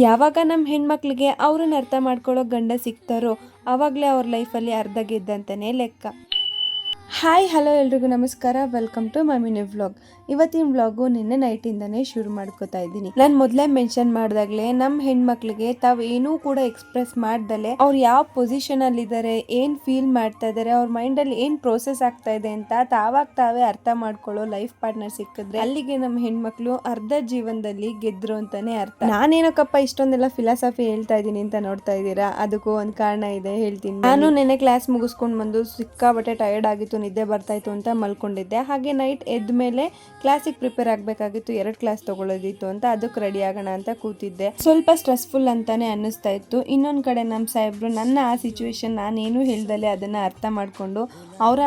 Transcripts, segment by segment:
ಯಾವಾಗ ನಮ್ಮ ಹೆಣ್ಮಕ್ಳಿಗೆ ಅವ್ರನ್ನ ಅರ್ಥ ಮಾಡ್ಕೊಳ್ಳೋ ಗಂಡ ಸಿಗ್ತಾರೋ ಆವಾಗಲೇ ಅವ್ರ ಲೈಫಲ್ಲಿ ಅರ್ಧ ಗೆದ್ದಂತನೇ ಲೆಕ್ಕ. ಹಾಯ್ ಹಲೋ ಎಲ್ರಿಗೂ ನಮಸ್ಕಾರ, ವೆಲ್ಕಮ್ ಟು ಮಮ್ಮಿನಿ ವ್ಲಾಗ್. ಇವತ್ತಿನ ವ್ಲಾಗು ನಿನ್ನೆ ನೈಟಿಂದನೇ ಶುರು ಮಾಡ್ಕೋತಾ ಇದ್ದೀನಿ. ನಾನು ಮೊದಲೇ ಮೆನ್ಷನ್ ಮಾಡಿದಾಗಲೇ ನಮ್ಮ ಹೆಣ್ಮಕ್ಳಿಗೆ ತಾವು ಏನೂ ಕೂಡ ಎಕ್ಸ್ಪ್ರೆಸ್ ಮಾಡ್ದಲೆ ಅವ್ರು ಯಾವ ಪೊಸಿಷನಲ್ಲಿ ಇದ್ದಾರೆ, ಏನು ಫೀಲ್ ಮಾಡ್ತಾ ಇದ್ದಾರೆ, ಅವ್ರ ಮೈಂಡಲ್ಲಿ ಏನು ಪ್ರೋಸೆಸ್ ಆಗ್ತಾ ಇದೆ ಅಂತ ತಾವೇ ಅರ್ಥ ಮಾಡ್ಕೊಳ್ಳೋ ಲೈಫ್ ಪಾರ್ಟ್ನರ್ ಸಿಕ್ಕಿದ್ರೆ ಅಲ್ಲಿಗೆ ನಮ್ಮ ಹೆಣ್ಮಕ್ಳು ಅರ್ಧ ಜೀವನದಲ್ಲಿ ಗೆದ್ರು ಅಂತಾನೆ ಅರ್ಥ. ನಾನೇನಕ್ಕಪ್ಪ ಇಷ್ಟೊಂದೆಲ್ಲ ಫಿಲಾಸಫಿ ಹೇಳ್ತಾ ಇದ್ದೀನಿ ಅಂತ ನೋಡ್ತಾ ಇದ್ದೀರಾ, ಅದಕ್ಕೂ ಒಂದು ಕಾರಣ ಇದೆ, ಹೇಳ್ತೀನಿ. ನಾನು ನೆನ್ನೆ ಕ್ಲಾಸ್ ಮುಗಿಸ್ಕೊಂಡು ಬಂದು ಸಿಕ್ಕಾಬಟ್ಟೆ ಟಯರ್ಡ್ ಆಗಿತ್ತು, ನಿದ್ದೆ ಬರ್ತಾಯಿತ್ತು ಅಂತ ಮಲ್ಕೊಂಡಿದ್ದೆ. ಹಾಗೆ ನೈಟ್ ಎದ್ದ ಮೇಲೆ ಕ್ಲಾಸಿಗೆ ಪ್ರಿಪೇರ್ ಆಗಬೇಕಾಗಿತ್ತು, 2 ಕ್ಲಾಸ್ ತಗೊಳ್ಳೋದಿತ್ತು ಅಂತ ಅದಕ್ಕೆ ರೆಡಿ ಆಗೋಣ ಅಂತ ಕೂತಿದ್ದೆ. ಸ್ವಲ್ಪ ಸ್ಟ್ರೆಸ್ಫುಲ್ ಅಂತಾನೆ ಅನ್ನಿಸ್ತಾ ಇತ್ತು. ಇನ್ನೊಂದು ಕಡೆ ನಮ್ಮ ಸಾಹೇಬ್ರು ನನ್ನ ಆ ಸಿಚುವೇಶನ್ ನಾನೇನು ಹೇಳ್ದಲೆ ಅದನ್ನು ಅರ್ಥ ಮಾಡಿಕೊಂಡು ಅವರೇ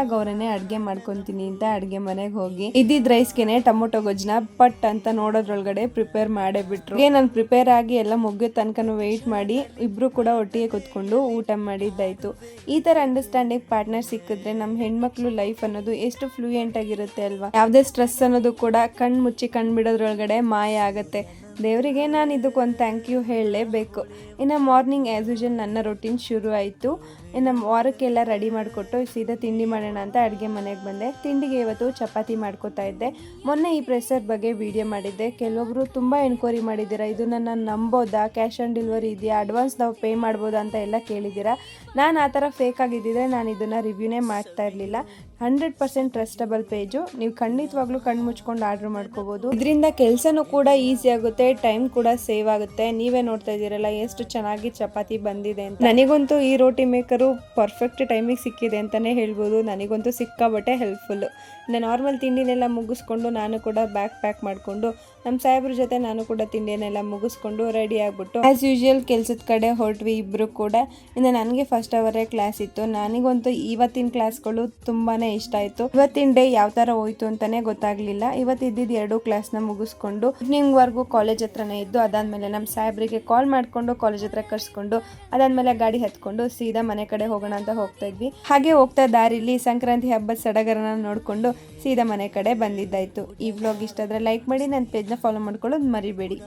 ಅಡುಗೆ ಮಾಡ್ಕೊತೀನಿ ಅಂತ ಅಡುಗೆ ಮನೆಗೆ ಹೋಗಿ ಇದ್ದಿದ್ದ ರೈಸ್ಗೆನೆ ಟೊಮೊಟೊ ಗೊಜ್ಜನ್ನ ಪಟ್ ಅಂತ ನೋಡೋದ್ರೊಳಗಡೆ ಪ್ರಿಪೇರ್ ಮಾಡೇ ಬಿಟ್ರು. ನಾನು ಪ್ರಿಪೇರ್ ಆಗಿ ಎಲ್ಲ ಮುಗಿದ ತನಕನೂ ವೆಯ್ಟ್ ಮಾಡಿ ಇಬ್ರು ಕೂಡ ಒಟ್ಟಿಗೆ ಕೂತ್ಕೊಂಡು ಊಟ ಮಾಡಿದ್ದಾಯ್ತು. ಈ ಥರ ಅಂಡರ್ಸ್ಟ್ಯಾಂಡಿಂಗ್ ಪಾರ್ಟ್ನರ್ ಸಿಕ್ಕಿದ್ರೆ ನಮ್ಮ ಹೆಣ್ಮಕ್ಳು ಲೈಫ್ ಅನ್ನೋದು ಎಷ್ಟು ಫ್ಲೂಯೆಂಟ್ ಆಗಿರುತ್ತೆ ಅಲ್ವಾ. ಯಾವುದೇ ಸ್ಟ್ರೆಸ್ ಅನ್ನೋದು ಕೂಡ ಕಣ್ಣು ಮುಚ್ಚಿ ಕಣ್ಣು ಬಿಡೋದ್ರೊಳಗಡೆ ಮಾಯ ಆಗುತ್ತೆ. ದೇವರಿಗೆ ನಾನು ಇದಕ್ಕೊಂದು ಥ್ಯಾಂಕ್ ಯು ಹೇಳಲೇಬೇಕು. ಇನ್ನು ಮಾರ್ನಿಂಗ್ ಆ್ಯಸ್ ಯೂಶುವಲ್ ನನ್ನ ರೊಟೀನ್ ಶುರು ಆಯಿತು. ಇನ್ನು ವಾರಕ್ಕೆಲ್ಲ ರೆಡಿ ಮಾಡಿಕೊಟ್ಟು ಸೀದಾ ತಿಂಡಿ ಮಾಡೋಣ ಅಂತ ಅಡುಗೆ ಮನೆಗೆ ಬಂದೆ. ತಿಂಡಿಗೆ ಇವತ್ತು ಚಪಾತಿ ಮಾಡ್ಕೋತಾ ಇದ್ದೆ. ಮೊನ್ನೆ ಈ ಪ್ರೆಸರ್ ಬಗ್ಗೆ ವಿಡಿಯೋ ಮಾಡಿದ್ದೆ. ಕೆಲವೊಬ್ರು ತುಂಬ ಎನ್ಕ್ವೈರಿ ಮಾಡಿದ್ದೀರಾ, ಇದು ನನ್ನ ನಂಬೋದಾ, ಕ್ಯಾಶ್ ಆನ್ ಡೆಲಿವರಿ ಇದೆಯಾ, ಅಡ್ವಾನ್ಸ್ ನಾವು ಪೇ ಮಾಡ್ಬೋದಾ ಅಂತ ಎಲ್ಲ ಕೇಳಿದ್ದೀರಾ. ನಾನು ಆ ಥರ ಫೇಕ್ ಆಗಿದ್ದಿದ್ರೆ ನಾನು ಇದನ್ನು ರಿವ್ಯೂನೇ ಮಾಡ್ತಾ ಇರಲಿಲ್ಲ. 100% ಟ್ರಸ್ಟಬಲ್ ಪೇಜು. ನೀವು ಖಂಡಿತವಾಗ್ಲೂ ಕಣ್ಣು ಮುಚ್ಕೊಂಡು ಆರ್ಡ್ರ್ ಮಾಡ್ಕೋಬೋದು. ಇದರಿಂದ ಕೆಲಸನೂ ಕೂಡ ಈಸಿ ಆಗುತ್ತೆ, ಟೈಮ್ ಕೂಡ ಸೇವ್ ಆಗುತ್ತೆ. ನೀವೇ ನೋಡ್ತಾ ಇದ್ದೀರಲ್ಲ ಎಷ್ಟು ಚೆನ್ನಾಗಿ ಚಪಾತಿ ಬಂದಿದೆ ಅಂತ. ನನಗಂತೂ ಈ ರೋಟಿ ಮೇಕರು ಪರ್ಫೆಕ್ಟ್ ಟೈಮಿಗೆ ಸಿಕ್ಕಿದೆ ಅಂತಲೇ ಹೇಳ್ಬೋದು. ನನಗಂತೂ ಸಿಕ್ಕಾಬಟ್ಟೆ ಹೆಲ್ಪ್ಫುಲ್ಲು. ಇನ್ನು ನಾರ್ಮಲ್ ತಿಂಡಿನೆಲ್ಲ ಮುಗಿಸ್ಕೊಂಡು ನಾನು ಕೂಡ ಬ್ಯಾಗ್ ಪ್ಯಾಕ್ ಮಾಡಿಕೊಂಡು ನಮ್ಮ ಸಾಹೇಬ್ರ ಜೊತೆ ನಾನು ಕೂಡ ತಿಂಡಿನೆಲ್ಲ ಮುಗಿಸ್ಕೊಂಡು ರೆಡಿ ಆಗಿಬಿಟ್ಟು ಆ್ಯಸ್ ಯೂಶುವಲ್ ಕೆಲಸದ ಕಡೆ ಹೊರಟ್ವಿ ಇಬ್ಬರು ಕೂಡ. ಇನ್ನು ನನಗೆ ಫಸ್ಟ್ ಅವರೇ ಕ್ಲಾಸ್ ಇತ್ತು. ನನಗಂತೂ ಇವತ್ತಿನ ಕ್ಲಾಸ್ಗಳು ತುಂಬಾ ಇಷ್ಟ ಆಯಿತು. ಇವತ್ತಿನ ಡೇ ಯಾವ ಥರ ಹೋಯ್ತು ಅಂತಲೇ ಗೊತ್ತಾಗಲಿಲ್ಲ. ಇವತ್ತಿದ್ದಿದ್ದು 2 ಕ್ಲಾಸ್ನ ಮುಗಿಸ್ಕೊಂಡು ಈವ್ನಿಂಗ್ವರೆಗೂ ಕಾಲೇಜ್ ಹತ್ರನೇ ಇದ್ದು, ಅದಾದಮೇಲೆ ನಮ್ಮ ಸಾಹೇಬ್ರಿಗೆ ಕಾಲ್ ಮಾಡಿಕೊಂಡು ಕಾಲೇಜ್ ಹತ್ರ ಕರ್ಸ್ಕೊಂಡು ಅದಾದಮೇಲೆ ಗಾಡಿ ಹತ್ಕೊಂಡು ಸೀದಾ ಮನೆ ಕಡೆ ಹೋಗೋಣ ಅಂತ ಹೋಗ್ತಾ ಇದ್ವಿ. ಹಾಗೆ ಹೋಗ್ತಾ ದಾರಿಲಿ ಸಂಕ್ರಾಂತಿ ಹಬ್ಬದ ಸಡಗರನ ನೋಡಿಕೊಂಡು ಸೀದಾ ಮನೆ ಕಡೆ ಬಂದಿದ್ದಾಯಿತು. ಈ ವ್ಲಾಗ್ ಇಷ್ಟ ಆದರೆ ಲೈಕ್ ಮಾಡಿ, ನನ್ನ ಪೇಜ್ನ ಫಾಲೋ ಮಾಡ್ಕೊಳ್ಳೋದು ಮರಿಬೇಡಿ.